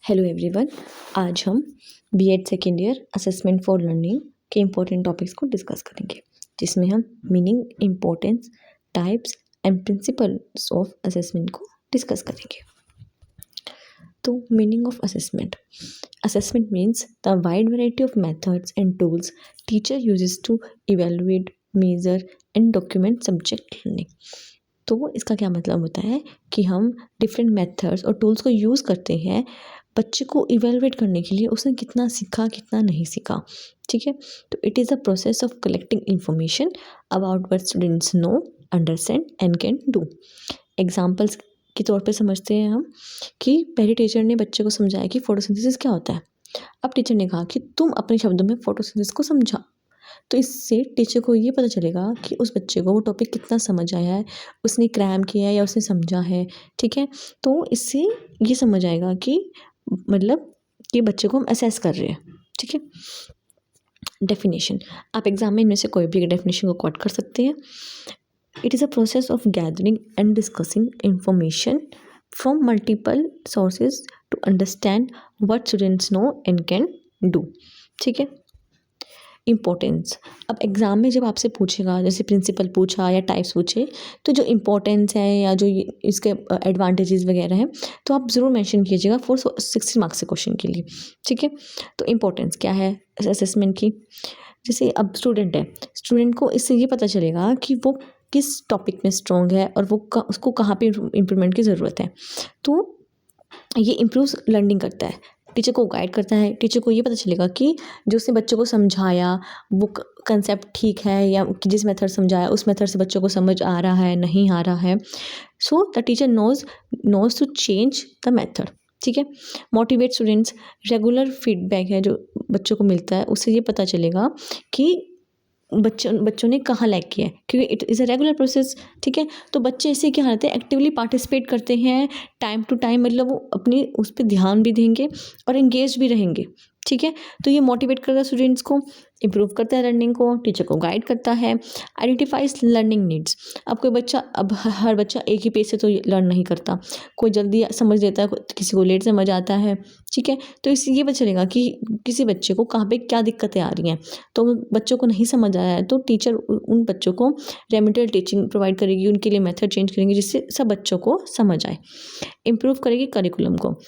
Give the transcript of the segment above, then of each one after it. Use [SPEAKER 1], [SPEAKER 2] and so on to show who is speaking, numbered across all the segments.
[SPEAKER 1] Hello everyone. आज हम BEd second year assessment for learning के इम्पोर्टेंट टॉपिक्स को डिस्कस करेंगे, जिसमें हम meaning, importance, types and principles of assessment को डिस्कस करेंगे। तो meaning of assessment means the wide variety of methods and tools teacher uses to evaluate, measure and document subject learning. तो इसका क्या मतलब होता है कि हम डिफरेंट मेथड्स और टूल्स को यूज़ करते हैं बच्चे को इवेलुएट करने के लिए उसने कितना सीखा, कितना नहीं सीखा। ठीक है, तो it is a process of collecting information about what students know, understand and can do. Examples के तौर पे समझते हैं हम कि पहले टीचर ने बच्चे को समझाया कि फोटोसिंथेसिस क्या होता है। अब टीचर ने कहा कि तुम अपने शब्दों में फोटोसिंथेसिस को समझा। तो इससे टीचर को ये पता चलेगा कि उस बच्चे को वो टॉपिक कितना समझ आया है, उसने क्रैम किया है या उसने समझा है। ठीक है, तो इससे ये समझ आएगा कि मतलब कि बच्चे को हम असेस कर रहे हैं। ठीक है, डेफिनेशन, आप एग्जाम में इनमें से कोई भी डेफिनेशन को कोट कर सकते हैं। It is a process of gathering and discussing information from multiple sources to understand what students know and can do. ठीक है, इम्पोर्टेंस, अब एग्ज़ाम में जब आपसे पूछेगा, जैसे प्रिंसिपल पूछा या टाइप्स पूछे, तो जो इम्पोर्टेंस है या जो इसके एडवांटेजेस वगैरह हैं तो आप ज़रूर मेंशन कीजिएगा फॉर 60 मार्क्स के क्वेश्चन के लिए। ठीक है, तो इम्पोर्टेंस क्या है असेसमेंट की, जैसे अब स्टूडेंट है, स्टूडेंट को इससे ये पता चलेगा कि वो किस टॉपिक में स्ट्रॉन्ग है और वो उसको कहाँ पे इम्प्रूवमेंट की ज़रूरत है। तो ये इम्प्रूव लर्निंग करता है, टीचर को गाइड करता है। टीचर को ये पता चलेगा कि जो उसने बच्चों को समझाया वो कंसेप्ट ठीक है या जिस मेथड समझाया उस मेथड से बच्चों को समझ आ रहा है, नहीं आ रहा है। So the teacher knows to change the method. ठीक है, मोटिवेट स्टूडेंट्स, रेगुलर फीडबैक है जो बच्चों को मिलता है, उससे ये पता चलेगा कि बच्चों ने कहाँ लैग किया है, क्योंकि it is a regular process. ठीक है, तो बच्चे इससे क्या होते हैं, एक्टिवली पार्टिसिपेट करते हैं टाइम टू टाइम, मतलब वो अपनी उस पर ध्यान भी देंगे और एंगेज भी रहेंगे। ठीक है, तो ये मोटिवेट करता है स्टूडेंट्स को, इम्प्रूव करता है लर्निंग को, टीचर को गाइड करता है, आइडेंटिफाइज लर्निंग नीड्स। अब कोई बच्चा, अब हर बच्चा एक ही पेज से तो लर्न नहीं करता, कोई जल्दी समझ लेता है, किसी को लेट समझ आता है। ठीक है, तो इससे ये पता चलेगा कि किसी बच्चे को कहाँ पे क्या दिक्कतें आ रही हैं। तो बच्चों को नहीं समझ आया है तो टीचर उन बच्चों को रेमेडियल टीचिंग प्रोवाइड करेगी, उनके लिए मेथड चेंज करेंगे जिससे सब बच्चों को समझ आए। इम्प्रूव करेगी करिकुलम को।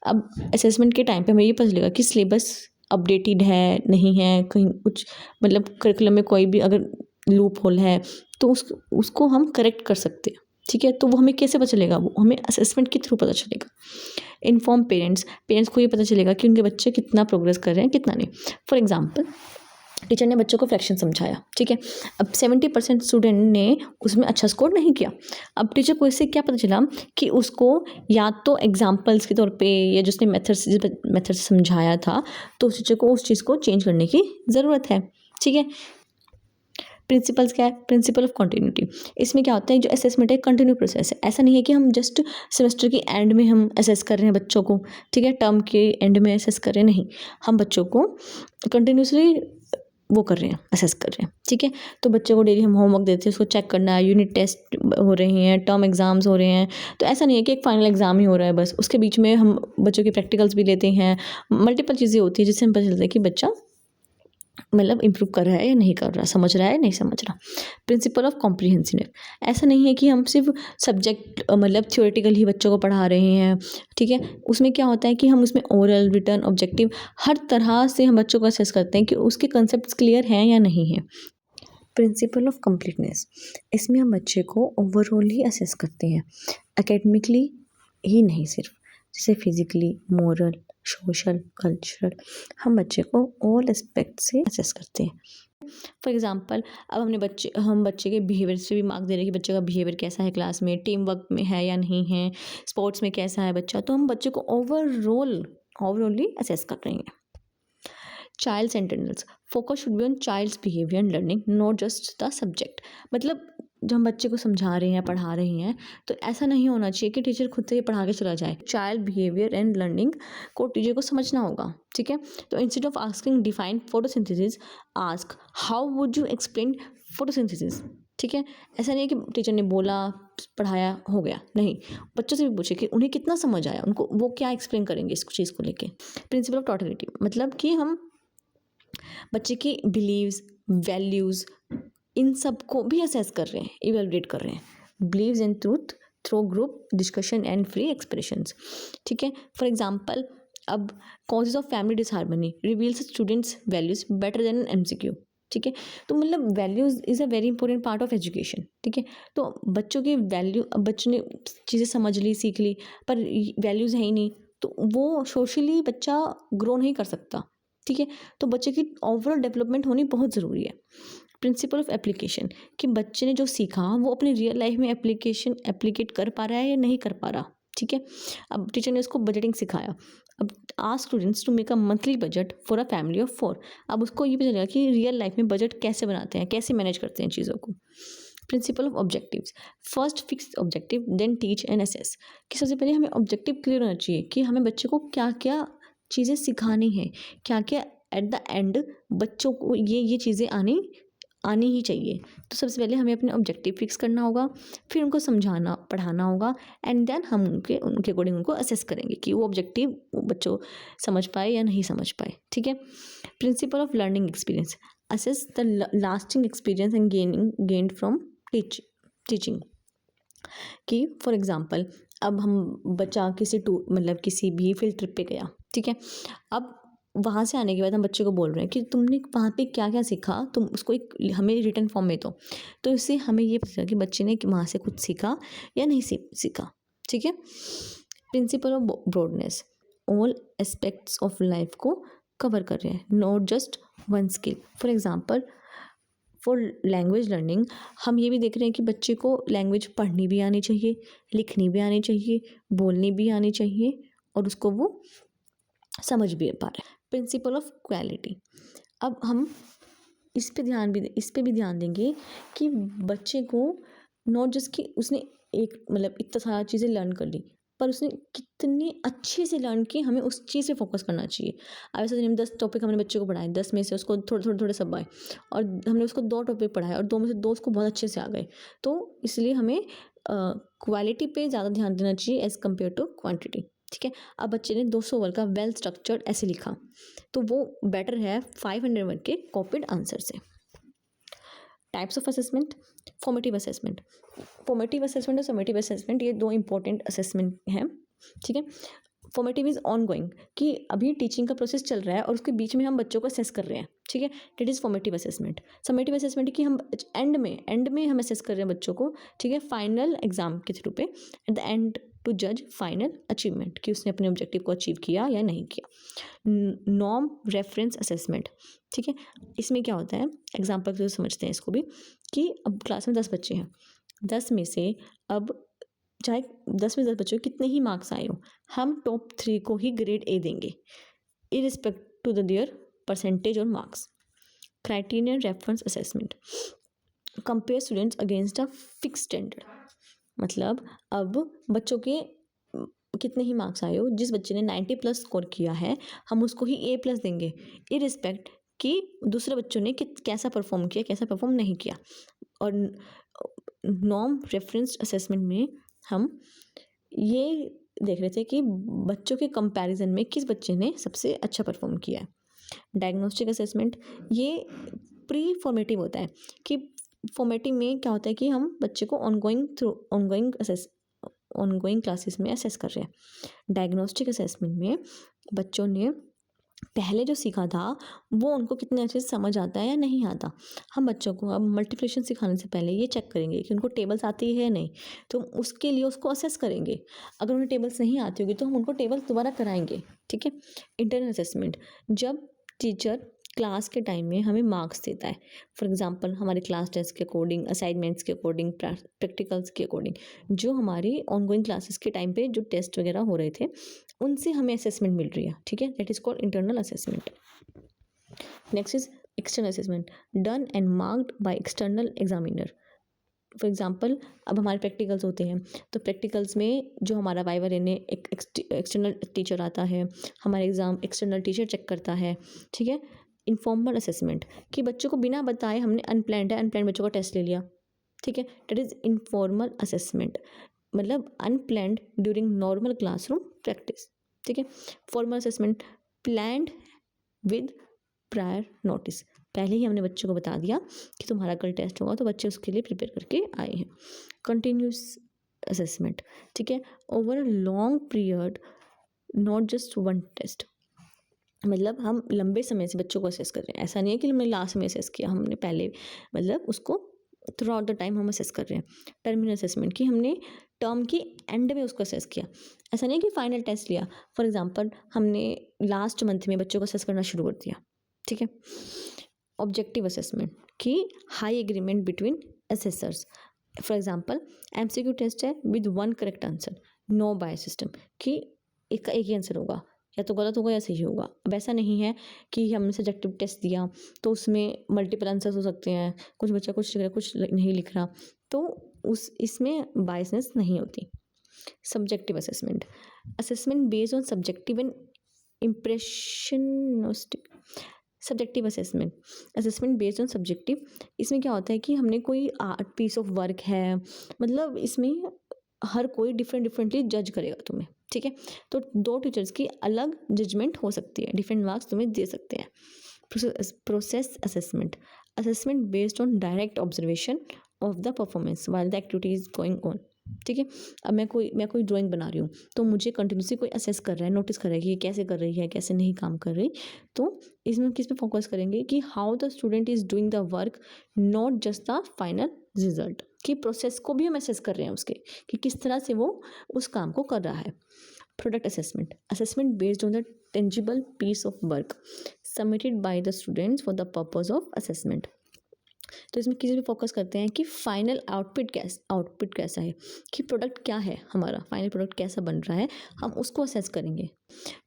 [SPEAKER 1] अब असेसमेंट के टाइम पे हमें ये पता चलेगा कि सिलेबस अपडेटेड है, नहीं है, कहीं कुछ मतलब करिकुलम में कोई भी अगर लूप होल है तो उसको हम करेक्ट कर सकते हैं। ठीक है, तो वो हमें कैसे पता चलेगा, वो हमें असेसमेंट के थ्रू पता चलेगा। इन्फॉर्म पेरेंट्स को ये पता चलेगा कि उनके बच्चे कितना प्रोग्रेस कर रहे हैं, कितना नहीं। फॉर एग्जाम्पल, टीचर ने बच्चों को फ्रैक्शन समझाया। ठीक है, अब 70% स्टूडेंट ने उसमें अच्छा स्कोर नहीं किया। अब टीचर को इससे क्या पता चला कि उसको या तो एग्जाम्पल्स के तौर पे या जिसने मेथड से समझाया था तो उस टीचर को उस चीज़ को चेंज करने की ज़रूरत है। ठीक है, प्रिंसिपल्स क्या है, प्रिंसिपल ऑफ कंटिन्यूटी। इसमें क्या होता है, जो असेसमेंट है कंटिन्यू प्रोसेस है। ऐसा नहीं है कि हम जस्ट सेमेस्टर के एंड में हम असेस कर रहे हैं बच्चों को, ठीक है, टर्म के एंड में असेस कर रहे हैं, नहीं, हम बच्चों को कंटिन्यूसली वो कर रहे हैं, असेस कर रहे हैं। ठीक है, तो बच्चों को डेली हम होमवर्क देते हैं, उसको चेक करना है, यूनिट टेस्ट हो रहे हैं, टर्म एग्जाम्स हो रहे हैं। तो ऐसा नहीं है कि एक फाइनल एग्जाम ही हो रहा है बस, उसके बीच में हम बच्चों के प्रैक्टिकल्स भी लेते हैं, मल्टीपल चीज़ें होती है जिससे हम पता चलता है कि बच्चा मतलब इम्प्रूव कर रहा है या नहीं कर रहा, समझ रहा है नहीं समझ रहा। प्रिंसिपल ऑफ कॉम्प्रिहेंसिव, ऐसा नहीं है कि हम सिर्फ सब्जेक्ट मतलब थ्योरेटिकल ही बच्चों को पढ़ा रहे हैं। ठीक है, उसमें क्या होता है कि हम उसमें ओरल, रिटर्न, ऑब्जेक्टिव हर तरह से हम बच्चों को असेस करते हैं कि उसके कंसेप्ट क्लियर हैं या नहीं है। प्रिंसिपल ऑफ कंप्लीटनेस, इसमें हम बच्चे को ओवरऑल ही असेस करते हैं, एकेडमिकली ही नहीं सिर्फ, जैसे फिजिकली, मोरल, सोशल, कल्चरल, हम बच्चे को ऑल एस्पेक्ट से असेस करते हैं। फॉर एग्जांपल, अब हम बच्चे के बिहेवियर से भी मार्क दे रहे हैं कि बच्चे का बिहेवियर कैसा है क्लास में, टीम वर्क में है या नहीं है, स्पोर्ट्स में कैसा है बच्चा, तो हम बच्चे को ओवरऑली असेस कर रहे हैं। Child sentence, focus should be on child's behaviour and learning, not just the subject. मतलब जब हम बच्चे को समझा रहे हैं, पढ़ा रहे हैं, तो ऐसा नहीं होना चाहिए कि टीचर खुद से ये पढ़ा के चला जाए। चाइल्ड बिहेवियर एंड लर्निंग को टीचर को समझना होगा। ठीक है, तो instead of asking define photosynthesis, ask how would you explain photosynthesis. ठीक है। ऐसा नहीं है कि टीचर ने बोला, पढ़ाया, हो गया, नहीं। बच्चों से भी पूछे कि उन्हें कितना समझ आया, उनको वो क्या एक्सप्लेन करेंगे इस चीज़ को लेके। प्रिंसिपल ऑफ टोटलिटी मतलब कि हम बच्चे की बिलीव्स, वैल्यूज़, इन सब को भी असेस कर रहे हैं, इवैल्यूएट कर रहे हैं। Beliefs and truth through group discussion and free expressions, ठीक है। फॉर एग्जांपल, अब causes of family disharmony reveals students values better than MCQ, ठीक है। तो मतलब values is a very important part of education, ठीक है। तो बच्चों की वैल्यू, अब बच्चों ने चीज़ें समझ ली, सीख ली, पर वैल्यूज़ है ही नहीं, तो वो सोशली बच्चा ग्रो नहीं कर सकता, ठीक है। तो बच्चे की ओवरऑल डेवलपमेंट होनी बहुत ज़रूरी है। प्रिंसिपल ऑफ एप्लीकेशन कि बच्चे ने जो सीखा वो अपने रियल लाइफ में एप्लीकेट कर पा रहा है या नहीं कर पा रहा, ठीक है। अब टीचर ने उसको बजटिंग सिखाया। अब ask students to make a monthly budget for a family of 4। अब उसको ये भी चलेगा कि रियल लाइफ में बजट कैसे बनाते हैं, कैसे मैनेज करते हैं चीज़ों को। Principle of objectives, first fix objective then teach and assess, कि सबसे पहले हमें ऑब्जेक्टिव क्लियर होना चाहिए कि हमें बच्चे को क्या क्या चीज़ें सिखानी है, क्या क्या एट द एंड बच्चों को ये चीज़ें आनी ही चाहिए। तो सबसे पहले हमें अपने ऑब्जेक्टिव फिक्स करना होगा, फिर उनको समझाना, पढ़ाना होगा, एंड देन हम उनके अकॉर्डिंग उनको असेस करेंगे कि वो ऑब्जेक्टिव बच्चों समझ पाए या नहीं समझ पाए, ठीक है। Principle of learning experience, assess the lasting experience and gained from teaching, कि फॉर एग्जांपल अब हम बच्चा मतलब किसी भी फील्ड ट्रिप पे गया, ठीक है। अब वहाँ से आने के बाद हम बच्चे को बोल रहे हैं कि तुमने वहाँ पे क्या क्या सीखा, तुम उसको एक हमें रिटन फॉर्म में दो। तो इससे हमें ये पता चला कि बच्चे ने वहाँ से कुछ सीखा या नहीं सीखा, ठीक है। Principle of broadness, all aspects of life को कवर कर रहे हैं, not just one skill. For example, for language learning हम ये भी देख रहे हैं कि बच्चे को लैंग्वेज पढ़नी भी आनी चाहिए, लिखनी भी आनी चाहिए, बोलनी भी आनी चाहिए, और उसको वो समझ भी पा रहे हैं। प्रिंसिपल ऑफ क्वालिटी, अब हम इस पे भी ध्यान देंगे कि बच्चे को नॉट जस्ट कि उसने एक मतलब इतना सारा चीज़ें लर्न कर ली, पर उसने कितने अच्छे से लर्न की, हमें उस चीज़ पे फोकस करना चाहिए। अब ऐसे हम 10 टॉपिक हमने बच्चे को पढ़ाए, 10 में से उसको थोड़े सब आए, और हमने उसको 2 टॉपिक पढ़ाए और 2 में से 2 उसको बहुत अच्छे से आ गए। तो इसलिए हमें क्वालिटी पे ज़्यादा ध्यान देना चाहिए एज़ कम्पेयर टू क्वान्टिटी, ठीक है। अब बच्चे ने 200 वर्ड का वेल स्ट्रक्चर्ड ऐसे लिखा, तो वो बेटर है 500 वर्ड के कॉपीड आंसर से। Types of assessment, formative assessment, और समेटिव असेसमेंट, ये 2 इंपॉर्टेंट असेसमेंट हैं, ठीक है। फॉर्मेटिव इज़ ऑन गोइंग, कि अभी टीचिंग का प्रोसेस चल रहा है और उसके बीच में हम बच्चों को असेस कर रहे हैं, ठीक है। That is formative assessment. Summative assessment कि हम एंड में हम असेस कर रहे हैं बच्चों को, ठीक है, फाइनल एग्जाम के थ्रू पे, एट द एंड टू जज फाइनल अचीवमेंट, कि उसने अपने ऑब्जेक्टिव को अचीव किया या नहीं किया। नॉर्म रेफरेंस असेसमेंट, ठीक है। इसमें क्या होता है, एग्जाम्पल से समझते हैं इसको भी, कि अब क्लास में 10 बच्चे हैं, 10 में से अब चाहे 10 में 10 बच्चों के कितने ही मार्क्स आए हो, हम टॉप 3 को ही ग्रेड ए देंगे, irrespective to the their percentage और marks. Criterion reference assessment, compare students against a fix standard, मतलब अब बच्चों के कितने ही मार्क्स आए हो, जिस बच्चे ने 90+ स्कोर किया है हम उसको ही A+ देंगे, इरिस्पेक्ट कि दूसरे बच्चों ने कैसा परफॉर्म किया, कैसा परफॉर्म नहीं किया। और नॉर्म रेफरेंस असेसमेंट में हम ये देख रहे थे कि बच्चों के कंपैरिजन में किस बच्चे ने सबसे अच्छा परफॉर्म किया है। डायग्नोस्टिक असेसमेंट, ये प्री फॉर्मेटिव होता है, कि फॉर्मेटिव में क्या होता है कि हम बच्चे को ऑनगोइंग क्लासेस में असेस कर रहे हैं। डायग्नोस्टिक असेसमेंट में बच्चों ने पहले जो सीखा था वो उनको कितने अच्छे से समझ आता है या नहीं आता। हम बच्चों को अब मल्टीप्लिकेशन सिखाने से पहले ये चेक करेंगे कि उनको टेबल्स आती है या नहीं, तो उसके लिए उसको असेस करेंगे। अगर उन्हें टेबल्स नहीं आती होगी तो हम उनको टेबल्स दोबारा कराएंगे, ठीक है। इंटरनल असेसमेंट, जब टीचर क्लास के टाइम में हमें मार्क्स देता है, फॉर एग्जांपल हमारे क्लास टेस्ट के अकॉर्डिंग, असाइनमेंट्स के अकॉर्डिंग, प्रैक्टिकल्स के अकॉर्डिंग, जो हमारी ऑनगोइंग क्लासेस के टाइम पे जो टेस्ट वगैरह हो रहे थे उनसे हमें असेसमेंट मिल रही है, ठीक है। That is called internal assessment. Next is external assessment, done and marked by external examiner. For example अब हमारे प्रैक्टिकल्स होते हैं, तो प्रैक्टिकल्स में जो हमारा वाइवा लेने एक एक्सटर्नल टीचर आता है, हमारे एग्ज़ाम एक्सटर्नल टीचर चेक करता है, ठीक है। इनफॉर्मल असेसमेंट, कि बच्चों को बिना बताए हमने अनप्लान्ड बच्चों का टेस्ट ले लिया, ठीक है, दैट इज़ इनफॉर्मल असेसमेंट, मतलब unplanned during normal classroom practice. ठीक है, formal assessment planned with prior notice, पहले ही हमने बच्चों को बता दिया कि तुम्हारा कल टेस्ट होगा, तो बच्चे उसके लिए प्रिपेयर करके आए हैं। कंटिन्यूस असेसमेंट, ठीक है, over a long period, not just one test, मतलब हम लंबे समय से बच्चों को असेस कर रहे हैं, ऐसा नहीं है कि हमने लास्ट में असेस किया, हमने पहले मतलब उसको थ्रू आउट द टाइम हम असेस कर रहे हैं। टर्मिनल असेसमेंट कि हमने टर्म की एंड में उसको असेस किया, ऐसा नहीं कि फाइनल टेस्ट लिया। फॉर एग्जांपल हमने लास्ट मंथ में बच्चों को असेस करना शुरू कर दिया, ठीक है। ऑब्जेक्टिव असेसमेंट कि high agreement between assessors, for example MCQ test है with one correct answer, no bias system कि एक का एक ही आंसर होगा, या तो गलत होगा या सही होगा। अब ऐसा नहीं है कि हमने सब्जेक्टिव टेस्ट दिया तो उसमें मल्टीपल आंसर्स हो सकते हैं, कुछ बच्चा कुछ नहीं लिख रहा, तो उस इसमें बायसनेस नहीं होती। Subjective assessment, assessment based on subjective and impressionistic. Subjective assessment, assessment based on subjective, इसमें क्या होता है कि हमने कोई आर्ट पीस ऑफ वर्क है, मतलब इसमें हर कोई डिफरेंटली जज करेगा तुम्हें, ठीक है। तो दो टीचर्स की अलग जजमेंट हो सकती है, डिफरेंट मार्क्स तुम्हें दे सकते हैं। Process assessment, assessment based on direct observation of the performance while the activity is going on, ठीक है। अब मैं कोई ड्राइंग बना रही हूँ, तो मुझे कंटिन्यूसली कोई असेस कर रहा है, नोटिस कर रहा है कि ये कैसे कर रही है, कैसे नहीं काम कर रही, तो इसमें किस पे फोकस करेंगे कि how the student is doing the work, not just the final result, कि प्रोसेस को भी हम असेस कर रहे हैं उसके, कि किस तरह से वो उस काम को कर रहा है। Product assessment, assessment based on the tangible piece of work submitted by the students for the purpose of assessment. तो इसमें किसी पे फोकस करते हैं कि फाइनल आउटपुट कैसा है, कि प्रोडक्ट क्या है, हमारा फाइनल प्रोडक्ट कैसा बन रहा है, हम उसको असेस करेंगे।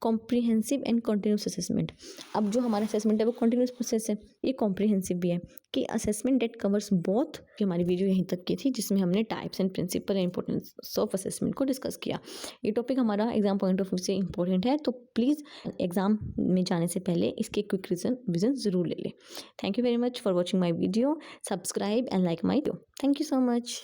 [SPEAKER 1] कॉम्प्रिहेंसिव एंड कंटिन्यूस असेसमेंट, अब जो हमारा असेसमेंट है वो कंटिन्यूस प्रोसेस है, ये कॉम्प्रिहेंसिव भी है कि असेसमेंट डेट कवर्स बोथ। कि हमारी वीडियो यहीं तक की थी जिसमें हमने types and principle and importance of assessment को डिस्कस किया। ये टॉपिक हमारा एग्जाम पॉइंट ऑफ व्यू से इंपॉर्टेंट है, तो प्लीज़ एग्जाम में जाने से पहले इसके क्विक रिविजन ज़रूर ले लें। Thank you very much for watching my video, subscribe and like my video. Thank you so much.